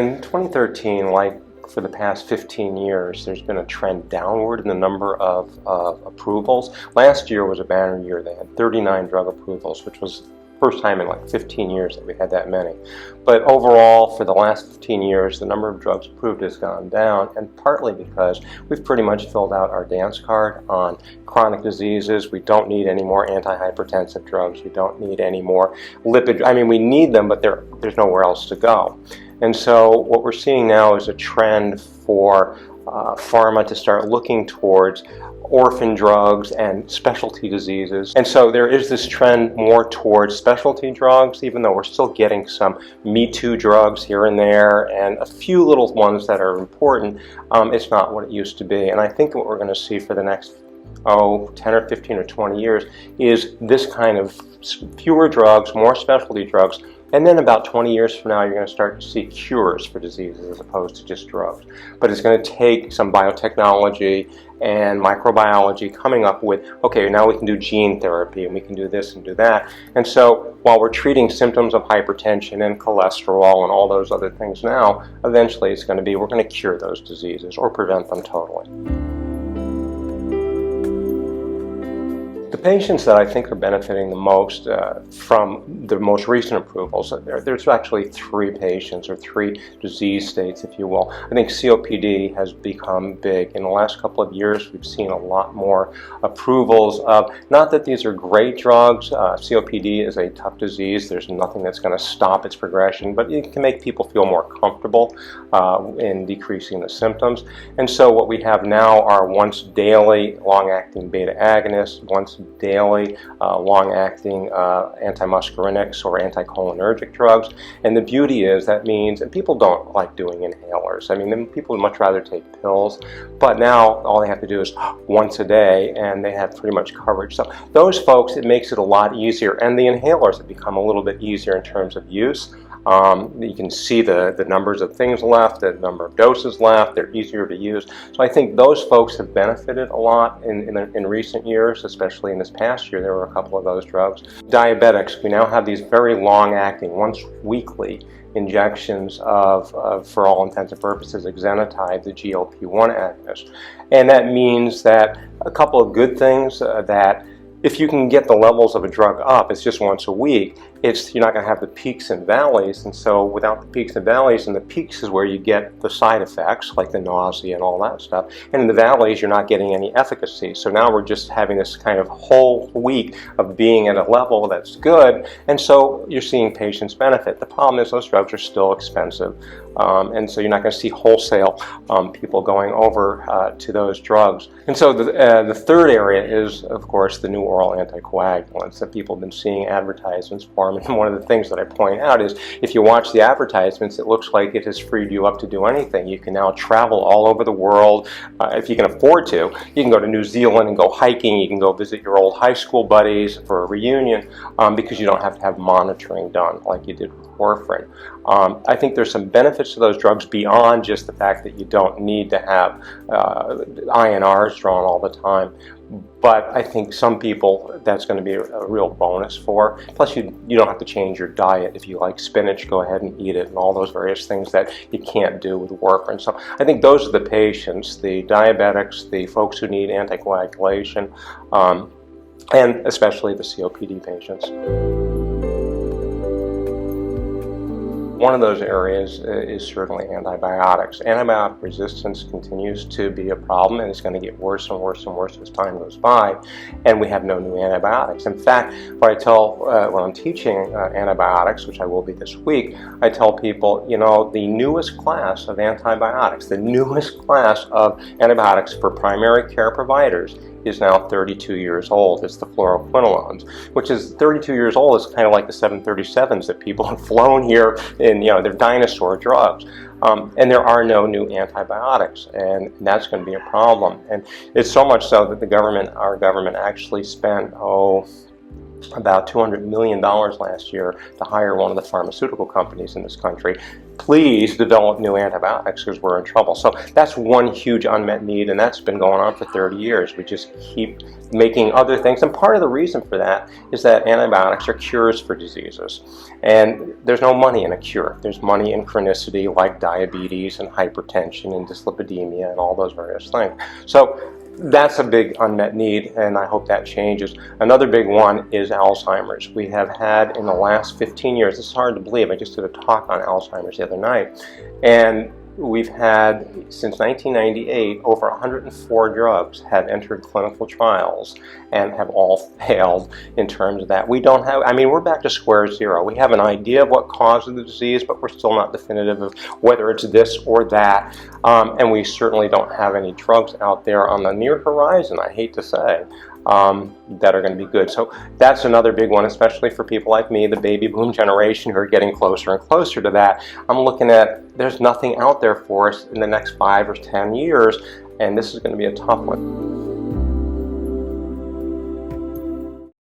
In 2013, like for the past 15 years, there's been a trend downward in the number of approvals. Last year was a banner year. They had 39 drug approvals, which was the first time in like 15 years that we had that many. But overall, for the last 15 years, the number of drugs approved has gone down, and partly because we've pretty much filled out our dance card on chronic diseases. We don't need any more antihypertensive drugs. We don't need any more lipid. I mean, we need them, but there's nowhere else to go. And so what we're seeing now is a trend for pharma to start looking towards orphan drugs and specialty diseases. And so there is this trend more towards specialty drugs, even though we're still getting some Me Too drugs here and there and a few little ones that are important. It's not what it used to be. And I think what we're going to see for the next 10 or 15 or 20 years is this kind of fewer drugs, more specialty drugs. And then about 20 years from now, you're going to start to see cures for diseases as opposed to just drugs. But it's going to take some biotechnology and microbiology coming up with, okay, now we can do gene therapy and we can do this and do that. And so while we're treating symptoms of hypertension and cholesterol and all those other things now, eventually it's going to be, we're going to cure those diseases or prevent them totally. The patients that I think are benefiting the most from the most recent approvals, there's actually three patients or three disease states, if you will. I think COPD has become big. In the last couple of years, we've seen a lot more approvals of, not that these are great drugs. COPD is a tough disease. There's nothing that's going to stop its progression, but it can make people feel more comfortable in decreasing the symptoms. And so what we have now are once daily long-acting beta agonists, once daily long-acting antimuscarinics or anticholinergic drugs. And the beauty is that means, and people don't like doing inhalers. I mean, people would much rather take pills, but now all they have to do is once a day and they have pretty much coverage. So those folks, it makes it a lot easier, and the inhalers have become a little bit easier in terms of use. You can see the numbers of things left, the number of doses left, they're easier to use. So I think those folks have benefited a lot in recent years, especially in this past year. There were a couple of those drugs. Diabetics, we now have these very long-acting, once weekly injections of, for all intents and purposes, exenatide, the GLP-1 agonist. And that means that a couple of good things that if you can get the levels of a drug up, it's just once a week, you're not going to have the peaks and valleys. And so without the peaks and valleys, and the peaks is where you get the side effects like the nausea and all that stuff. And in the valleys, you're not getting any efficacy. So now we're just having this kind of whole week of being at a level that's good. And so you're seeing patients benefit. The problem is those drugs are still expensive. And so you're not going to see wholesale people going over to those drugs. And so the third area is, of course, the new oral anticoagulants that people have been seeing advertisements for. And one of the things that I point out is if you watch the advertisements, it looks like it has freed you up to do anything. You can now travel all over the world. If you can afford to, you can go to New Zealand and go hiking. You can go visit your old high school buddies for a reunion because you don't have to have monitoring done like you did with warfarin. I think there's some benefits to those drugs beyond just the fact that you don't need to have INRs drawn all the time. But I think some people that's going to be a real bonus for. Plus you don't have to change your diet. If you like spinach, go ahead and eat it, and all those various things that you can't do with warfarin. So I think those are the patients, the diabetics, the folks who need anticoagulation, and especially the COPD patients. One of those areas is certainly antibiotics. Antibiotic resistance continues to be a problem, and it's going to get worse and worse and worse as time goes by, and we have no new antibiotics. In fact, when I'm teaching antibiotics, which I will be this week, I tell people, the newest class of antibiotics, the newest class of antibiotics for primary care providers is now 32 years old. It's the fluoroquinolones, which is 32 years old. It's kind of like the 737s that people have flown here in, they're dinosaur drugs. And there are no new antibiotics, and that's going to be a problem. And it's so much so that our government actually spent, about $200 million last year to hire one of the pharmaceutical companies in this country please develop new antibiotics because we're in trouble. So that's one huge unmet need, and that's been going on for 30 years. We just keep making other things, and part of the reason for that is that antibiotics are cures for diseases, and there's no money in a cure. There's money in chronicity like diabetes and hypertension and dyslipidemia and all those various things. So that's a big unmet need, and I hope that changes. Another big one is Alzheimer's. We have had in the last 15 years, this is hard to believe, I just did a talk on Alzheimer's the other night, and we've had, since 1998, over 104 drugs have entered clinical trials and have all failed in terms of that. We don't have, I mean, we're back to square zero. We have an idea of what causes the disease, but we're still not definitive of whether it's this or that. And we certainly don't have any drugs out there on the near horizon, I hate to say, that are going to be good. So that's another big one, especially for people like me, the baby boom generation, who are getting closer and closer to that. I'm looking at, there's nothing out there for us in the next 5 or 10 years, and this is going to be a tough one.